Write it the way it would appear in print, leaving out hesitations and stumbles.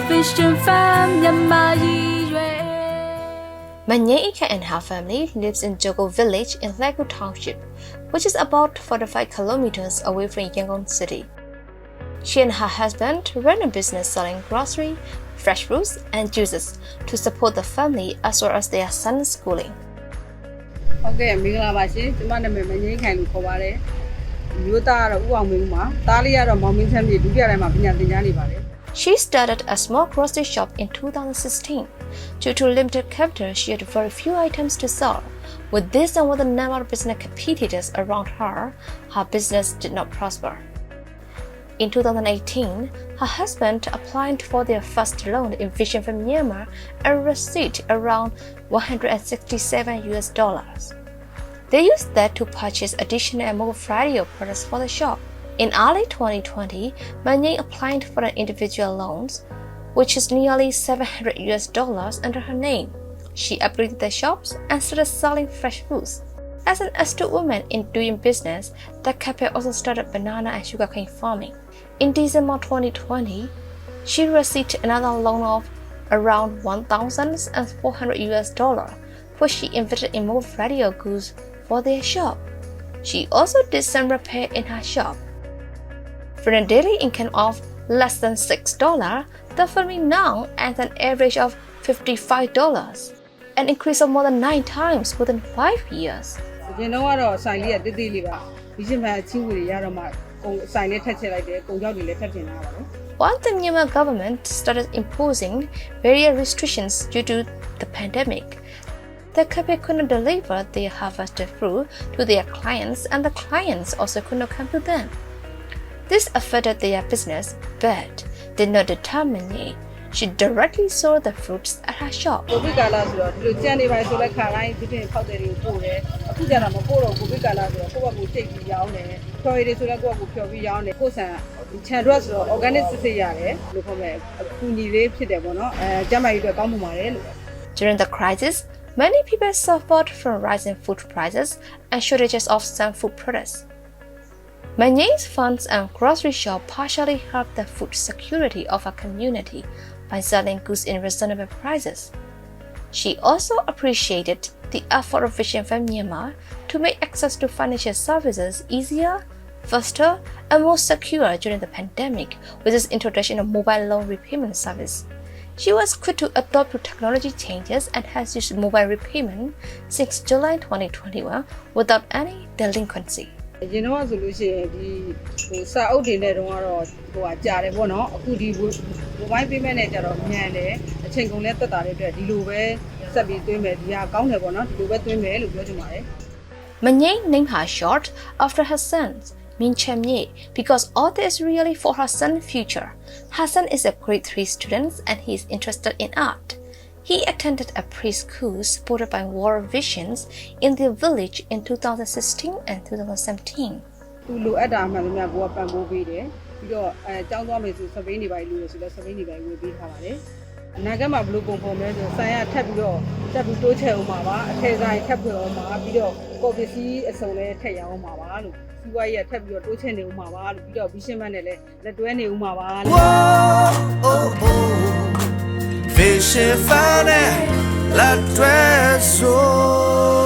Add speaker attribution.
Speaker 1: VisionFund Myanmar.
Speaker 2: Nyein and her family lives in Jogo village in Lego Township, which is about 45 kilometers away from Yangon City. She and her husband run a business selling grocery, fresh fruits, and juices to support the family as well as their son's schooling.
Speaker 3: Okay, Mingla Bashi, the man Nyein can cover it. You are one Talia or Mominton, you get a mapina.
Speaker 2: She started a small grocery shop in 2016. Due to limited capital, she had very few items to sell. With this and with the number of business competitors around her business did not prosper. In 2018, her husband applied for their first loan in VisionFund Myanmar and received around $167. They used that to purchase additional and more variety of products for the shop. In early 2020, Nyein applied for an individual loans, which is nearly $700 under her name. She upgraded the shops and started selling fresh foods. As an astute woman in doing business, the couple also started banana and sugarcane farming. In December 2020, she received another loan of around $1,400, which she invested in more variety of goods for their shop. She also did some repair in her shop. For a daily income of less than $6, the family now has an average of $55, an increase of more than 9 times within 5 years.
Speaker 3: You know what? I did the liver. VisionFund
Speaker 2: Once the Myanmar government started imposing various restrictions due to the pandemic, the couple couldn't deliver their harvested fruit to their clients, and the clients also could not come to them. This affected their business, but did not deter Nyein. She directly sold the fruits at her shop. During the crisis, many people suffered from rising food prices and shortages of some food products. Nyein's funds and grocery shop partially helped the food security of her community by selling goods in reasonable prices. She also appreciated the effort of VisionFund Myanmar to make access to financial services easier, faster, and more secure during the pandemic with its introduction of mobile loan repayment service. She was quick to adopt to technology changes and has used mobile repayment since July 2021 without any delinquency.
Speaker 3: You know what solution the South in the Roma or Jarebono, who did my manager of Nyein, a chingle letter that Diluve, Sabi to me, the account of not to go to me, go to my.
Speaker 2: Nyein named her short after her son, Nyein, because all this is really for her son's future. Her son is a grade 3 student and he is interested in art. He attended a preschool supported by World Visions in their village in 2016 and 2017.
Speaker 3: Ulu Adam and go up and go be there. You don't want me to survey by Louis, so survey by will be Havare. Nagama Blue Bomb, Saya Tabio, Tabu Tell Mama, Tezai Tabu Ma, Video, Copy, a Sole Taya Mama, why you tap your Tochen Mama, Video Bishamanele, the Duane Mama.
Speaker 1: VisionFund la trésor.